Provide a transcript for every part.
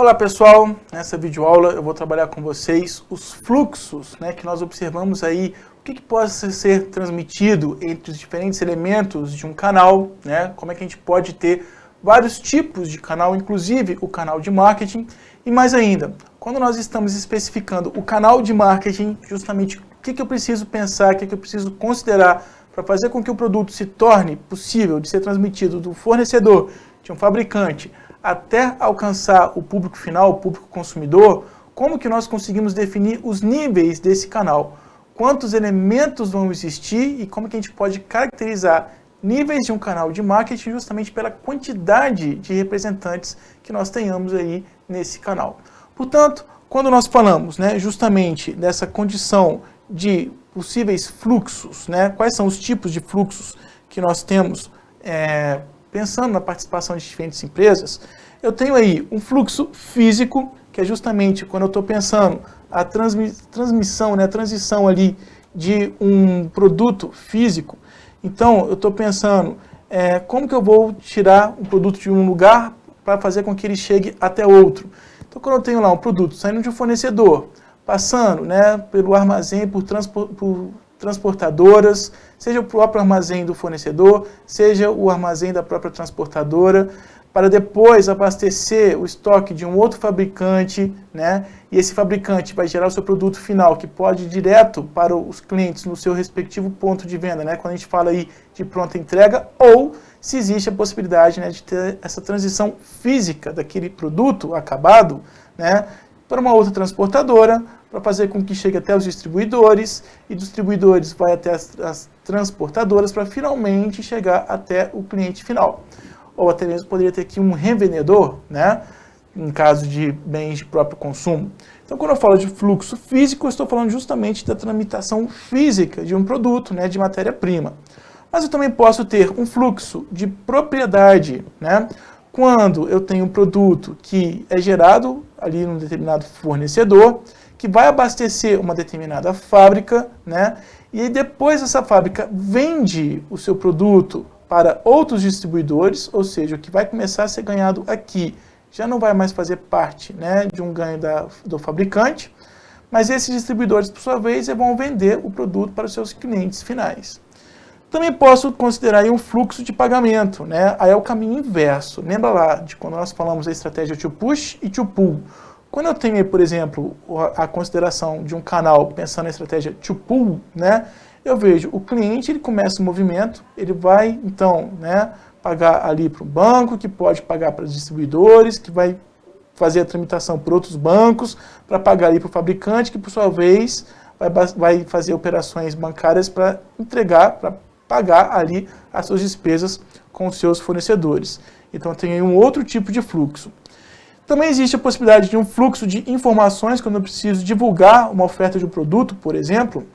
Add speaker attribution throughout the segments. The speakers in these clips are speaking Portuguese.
Speaker 1: Olá pessoal, nessa videoaula eu vou trabalhar com vocês os fluxos, que nós observamos aí, o que pode ser transmitido entre os diferentes elementos de um canal, como é que a gente pode ter vários tipos de canal, inclusive o canal de marketing, e mais ainda, quando nós estamos especificando o canal de marketing, justamente o que eu preciso pensar, o que eu preciso considerar para fazer com que o produto se torne possível de ser transmitido do fornecedor, de um fabricante, até alcançar o público final, o público consumidor, como que nós conseguimos definir os níveis desse canal? Quantos elementos vão existir e como que a gente pode caracterizar níveis de um canal de marketing justamente pela quantidade de representantes que nós tenhamos aí nesse canal. Portanto, quando nós falamos justamente dessa condição de possíveis fluxos, quais são os tipos de fluxos que nós temos pensando na participação de diferentes empresas, eu tenho aí um fluxo físico, que é justamente quando eu estou pensando a transmissão, a transição ali de um produto físico. Então, eu estou pensando como que eu vou tirar um produto de um lugar para fazer com que ele chegue até outro. Então, quando eu tenho lá um produto saindo de um fornecedor, passando pelo armazém, por transportadoras, seja o próprio armazém do fornecedor, seja o armazém da própria transportadora, para depois abastecer o estoque de um outro fabricante, e esse fabricante vai gerar o seu produto final, que pode ir direto para os clientes no seu respectivo ponto de venda, quando a gente fala aí de pronta entrega, ou se existe a possibilidade de ter essa transição física daquele produto acabado, para uma outra transportadora, para fazer com que chegue até os distribuidores, e distribuidores vai até as transportadoras para finalmente chegar até o cliente final. Ou até mesmo poderia ter aqui um revendedor, em caso de bens de próprio consumo. Então, quando eu falo de fluxo físico, eu estou falando justamente da tramitação física de um produto, de matéria-prima. Mas eu também posso ter um fluxo de propriedade, quando eu tenho um produto que é gerado ali num determinado fornecedor, que vai abastecer uma determinada fábrica, e aí depois essa fábrica vende o seu produto para outros distribuidores, ou seja, o que vai começar a ser ganhado aqui já não vai mais fazer parte de um ganho do fabricante, mas esses distribuidores, por sua vez, vão vender o produto para os seus clientes finais. Também posso considerar aí um fluxo de pagamento, aí é o caminho inverso. Lembra lá de quando nós falamos da estratégia to push e to pull. Quando eu tenho, por exemplo, a consideração de um canal pensando na estratégia to pull, eu vejo o cliente, ele começa o movimento, ele vai, então, pagar ali para o banco, que pode pagar para os distribuidores, que vai fazer a tramitação por outros bancos, para pagar ali para o fabricante, que, por sua vez, vai fazer operações bancárias para entregar, para pagar ali as suas despesas com os seus fornecedores. Então, tem aí um outro tipo de fluxo. Também existe a possibilidade de um fluxo de informações quando eu preciso divulgar uma oferta de um produto, por exemplo,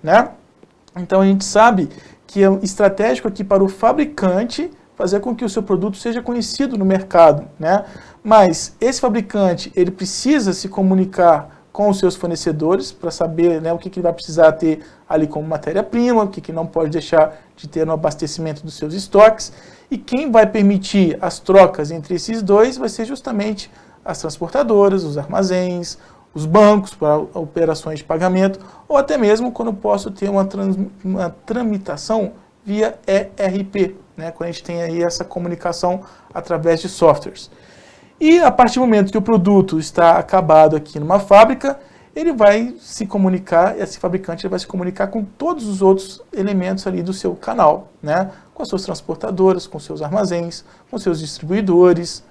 Speaker 1: Então, a gente sabe que é estratégico aqui para o fabricante fazer com que o seu produto seja conhecido no mercado, Mas esse fabricante, ele precisa se comunicar com os seus fornecedores para saber o que ele vai precisar ter ali como matéria-prima, o que não pode deixar de ter no abastecimento dos seus estoques. E quem vai permitir as trocas entre esses dois vai ser justamente as transportadoras, os armazéns, os bancos para operações de pagamento, ou até mesmo quando eu posso ter uma tramitação via ERP, quando a gente tem aí essa comunicação através de softwares. E a partir do momento que o produto está acabado aqui numa fábrica, ele vai se comunicar, esse fabricante vai se comunicar com todos os outros elementos ali do seu canal, com as suas transportadoras, com seus armazéns, com seus distribuidores,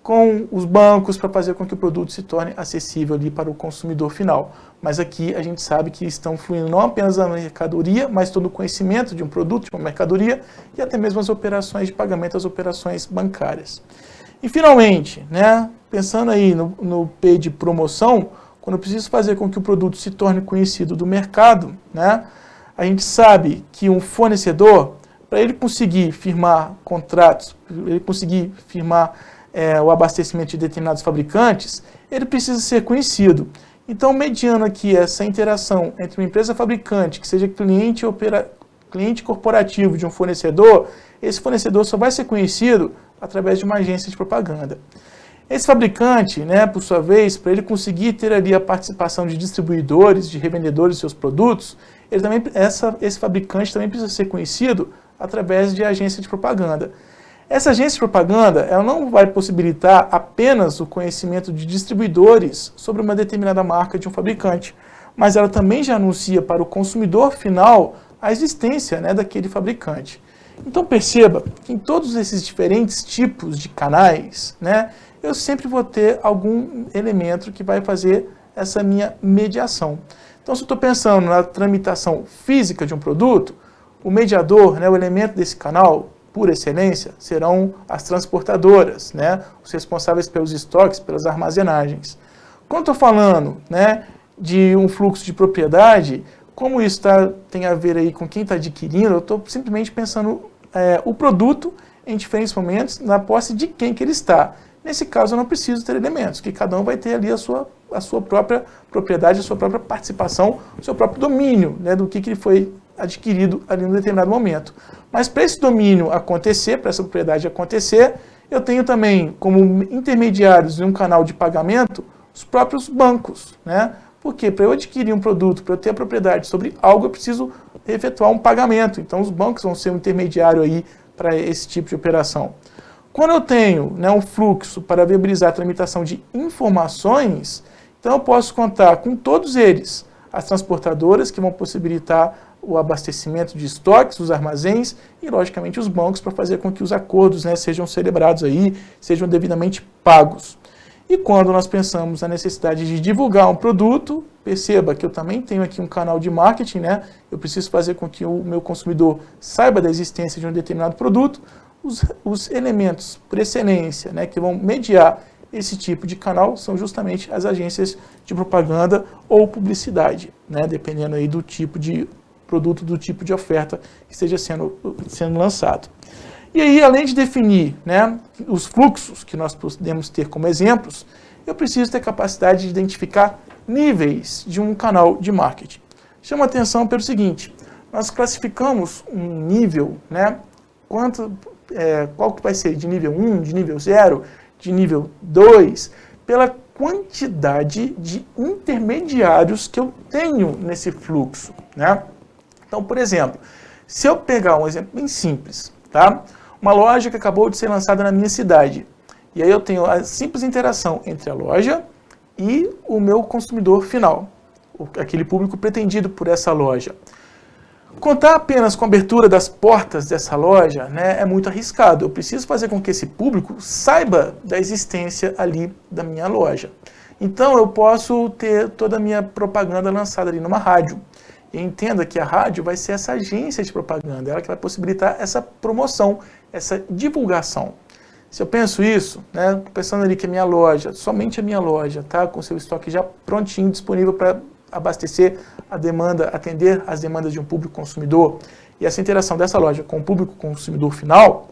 Speaker 1: com os bancos para fazer com que o produto se torne acessível ali para o consumidor final. Mas aqui a gente sabe que estão fluindo não apenas a mercadoria, mas todo o conhecimento de um produto, de uma mercadoria, e até mesmo as operações de pagamento, as operações bancárias. E finalmente, pensando aí no P de promoção, quando eu preciso fazer com que o produto se torne conhecido do mercado, a gente sabe que um fornecedor, para ele conseguir firmar contratos, ele conseguir firmar o abastecimento de determinados fabricantes, ele precisa ser conhecido. Então, mediando aqui essa interação entre uma empresa fabricante, que seja cliente corporativo de um fornecedor, esse fornecedor só vai ser conhecido através de uma agência de propaganda. Esse fabricante, né, por sua vez, para ele conseguir ter ali a participação de distribuidores, de revendedores de seus produtos, esse fabricante também precisa ser conhecido através de agência de propaganda. Essa agência de propaganda, ela não vai possibilitar apenas o conhecimento de distribuidores sobre uma determinada marca de um fabricante, mas ela também já anuncia para o consumidor final a existência, né, daquele fabricante. Então perceba que em todos esses diferentes tipos de canais, né, eu sempre vou ter algum elemento que vai fazer essa minha mediação. Então, se eu estou pensando na tramitação física de um produto, o mediador, né, o elemento desse canal, por excelência, serão as transportadoras, né, os responsáveis pelos estoques, pelas armazenagens. Quando estou falando, né, de um fluxo de propriedade, como isso tem a ver aí com quem está adquirindo, eu estou simplesmente pensando o produto em diferentes momentos, na posse de quem que ele está. Nesse caso, eu não preciso ter elementos, que cada um vai ter ali a sua própria propriedade, a sua própria participação, o seu próprio domínio, né, do que ele foi adquirido ali em um determinado momento. Mas para esse domínio acontecer, para essa propriedade acontecer, eu tenho também como intermediários em um canal de pagamento os próprios bancos, né? Porque para eu adquirir um produto, para eu ter a propriedade sobre algo, eu preciso efetuar um pagamento. Então os bancos vão ser um intermediário aí para esse tipo de operação. Quando eu tenho, né, um fluxo para viabilizar a tramitação de informações, então eu posso contar com todos eles, as transportadoras que vão possibilitar o abastecimento de estoques, os armazéns e, logicamente, os bancos para fazer com que os acordos, né, sejam celebrados aí, sejam devidamente pagos. E quando nós pensamos na necessidade de divulgar um produto, perceba que eu também tenho aqui um canal de marketing, né? Eu preciso fazer com que o meu consumidor saiba da existência de um determinado produto. Os elementos por excelência, né, que vão mediar esse tipo de canal são justamente as agências de propaganda ou publicidade, né, dependendo aí do tipo de produto, do tipo de oferta que esteja sendo lançado. E aí, além de definir, né, os fluxos que nós podemos ter como exemplos, eu preciso ter capacidade de identificar níveis de um canal de marketing. Chama atenção pelo seguinte, nós classificamos um nível, né, qual que vai ser, de nível 1, de nível 0, de nível 2, pela quantidade de intermediários que eu tenho nesse fluxo, né? Então, por exemplo, se eu pegar um exemplo bem simples, tá? Uma loja que acabou de ser lançada na minha cidade, e aí eu tenho a simples interação entre a loja e o meu consumidor final, aquele público pretendido por essa loja. Contar apenas com a abertura das portas dessa loja, né, é muito arriscado. Eu preciso fazer com que esse público saiba da existência ali da minha loja. Então eu posso ter toda a minha propaganda lançada ali numa rádio. E entenda que a rádio vai ser essa agência de propaganda, ela que vai possibilitar essa promoção, essa divulgação. Se eu penso isso, né, pensando ali que a minha loja, somente a minha loja, tá, com seu estoque já prontinho, disponível para abastecer a demanda, atender as demandas de um público consumidor, e essa interação dessa loja com o público consumidor final,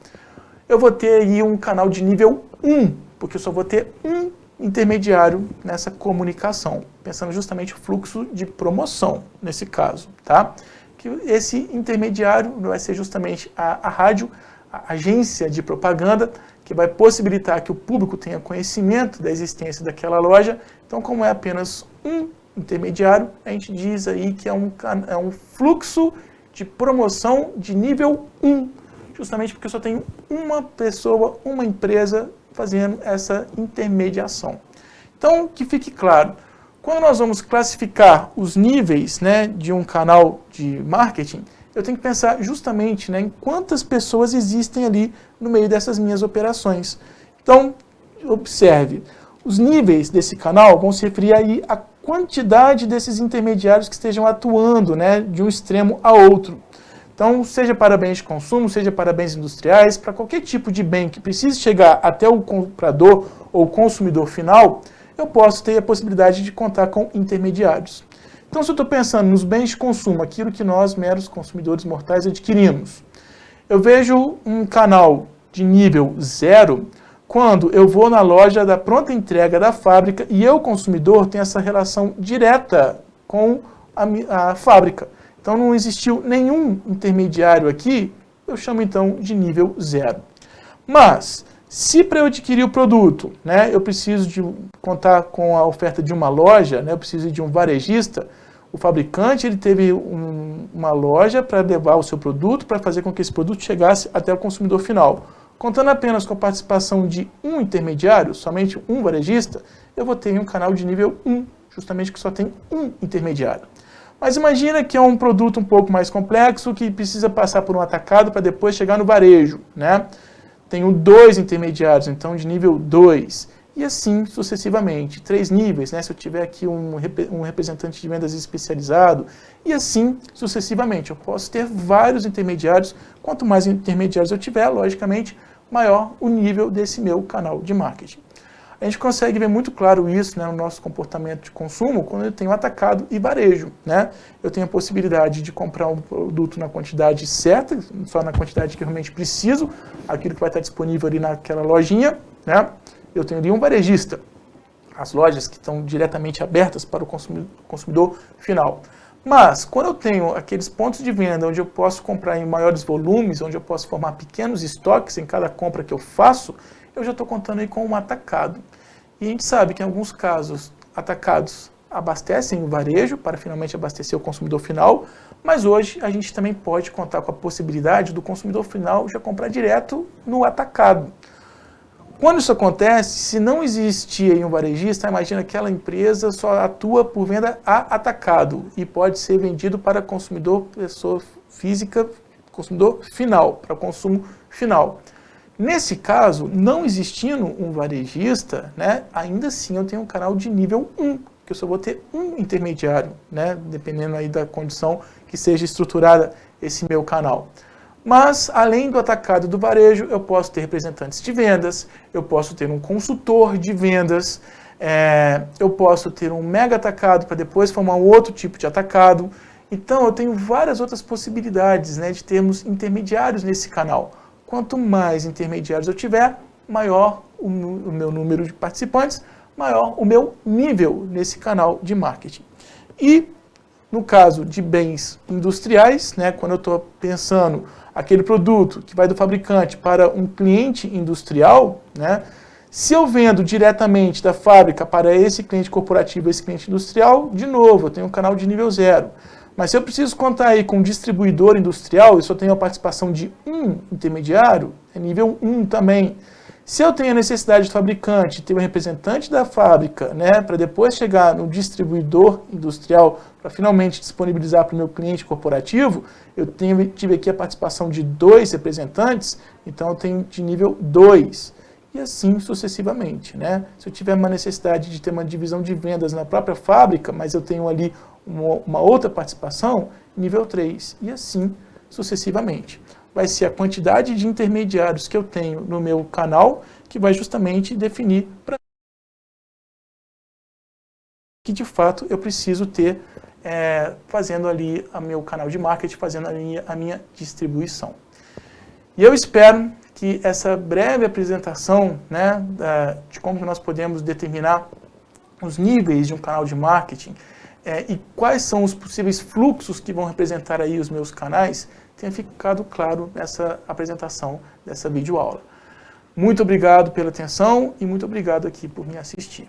Speaker 1: eu vou ter aí um canal de nível 1, porque eu só vou ter um intermediário nessa comunicação, pensando justamente o fluxo de promoção, nesse caso, tá? Que esse intermediário vai ser justamente a rádio, a agência de propaganda, que vai possibilitar que o público tenha conhecimento da existência daquela loja. Então, como é apenas um intermediário, a gente diz aí que é um fluxo de promoção de nível 1, justamente porque eu só tenho uma pessoa, uma empresa fazendo essa intermediação. Então, que fique claro, quando nós vamos classificar os níveis, né, de um canal de marketing, eu tenho que pensar justamente, né, em quantas pessoas existem ali no meio dessas minhas operações. Então, observe, os níveis desse canal vão se referir aí à quantidade desses intermediários que estejam atuando, né, de um extremo a outro. Então, seja para bens de consumo, seja para bens industriais, para qualquer tipo de bem que precise chegar até o comprador ou consumidor final, eu posso ter a possibilidade de contar com intermediários. Então, se eu estou pensando nos bens de consumo, aquilo que nós, meros consumidores mortais, adquirimos, eu vejo um canal de nível 0 quando eu vou na loja da pronta entrega da fábrica e eu, consumidor, tenho essa relação direta com a fábrica. Então, não existiu nenhum intermediário aqui, eu chamo então de nível 0. Mas, Se para eu adquirir o produto, né, eu preciso de contar com a oferta de uma loja, né, eu preciso de um varejista, o fabricante ele teve uma loja para levar o seu produto, para fazer com que esse produto chegasse até o consumidor final. Contando apenas com a participação de um intermediário, somente um varejista, eu vou ter um canal de nível 1, justamente que só tem um intermediário. Mas imagina que é um produto um pouco mais complexo, que precisa passar por um atacado para depois chegar no varejo, né? Tenho 2 intermediários, então de nível 2, e assim sucessivamente, 3 níveis, né? Se eu tiver aqui um representante de vendas especializado, e assim sucessivamente. Eu posso ter vários intermediários, quanto mais intermediários eu tiver, logicamente, maior o nível desse meu canal de marketing. A gente consegue ver muito claro isso, né, no nosso comportamento de consumo quando eu tenho atacado e varejo, né? Eu tenho a possibilidade de comprar um produto na quantidade certa, só na quantidade que eu realmente preciso, aquilo que vai estar disponível ali naquela lojinha, né? Eu tenho ali um varejista, as lojas que estão diretamente abertas para o consumidor final. Mas, quando eu tenho aqueles pontos de venda onde eu posso comprar em maiores volumes, onde eu posso formar pequenos estoques em cada compra que eu faço, eu já estou contando aí com um atacado. E a gente sabe que em alguns casos, atacados abastecem o varejo para finalmente abastecer o consumidor final, mas hoje a gente também pode contar com a possibilidade do consumidor final já comprar direto no atacado. Quando isso acontece, se não existir aí um varejista, imagina que aquela empresa só atua por venda a atacado e pode ser vendido para consumidor, pessoa física, consumidor final, para consumo final. Nesse caso, não existindo um varejista, né, ainda assim eu tenho um canal de nível 1, que eu só vou ter um intermediário, né, dependendo aí da condição que seja estruturada esse meu canal. Mas, além do atacado do varejo, eu posso ter representantes de vendas, eu posso ter um consultor de vendas, eu posso ter um mega atacado para depois formar um outro tipo de atacado. Então, eu tenho várias outras possibilidades, né, de termos intermediários nesse canal. Quanto mais intermediários eu tiver, maior o meu número de participantes, maior o meu nível nesse canal de marketing. E, no caso de bens industriais, né, quando eu estou pensando aquele produto que vai do fabricante para um cliente industrial, né, se eu vendo diretamente da fábrica para esse cliente corporativo, esse cliente industrial, de novo, eu tenho um canal de nível 0. Mas se eu preciso contar aí com um distribuidor industrial, eu só tenho a participação de um intermediário, é nível 1 também. Se eu tenho a necessidade de fabricante, ter um representante da fábrica, né, para depois chegar no distribuidor industrial, para finalmente disponibilizar para o meu cliente corporativo, eu tive aqui a participação de 2 representantes, então eu tenho de nível 2. E assim sucessivamente, né? Se eu tiver uma necessidade de ter uma divisão de vendas na própria fábrica, mas eu tenho ali uma outra participação, nível 3. E assim sucessivamente. Vai ser a quantidade de intermediários que eu tenho no meu canal que vai justamente definir para que de fato eu preciso ter fazendo ali o meu canal de marketing, fazendo ali a minha distribuição. E eu espero que essa breve apresentação, né, de como nós podemos determinar os níveis de um canal de marketing e quais são os possíveis fluxos que vão representar aí os meus canais, tenha ficado claro nessa apresentação dessa videoaula. Muito obrigado pela atenção e muito obrigado aqui por me assistir.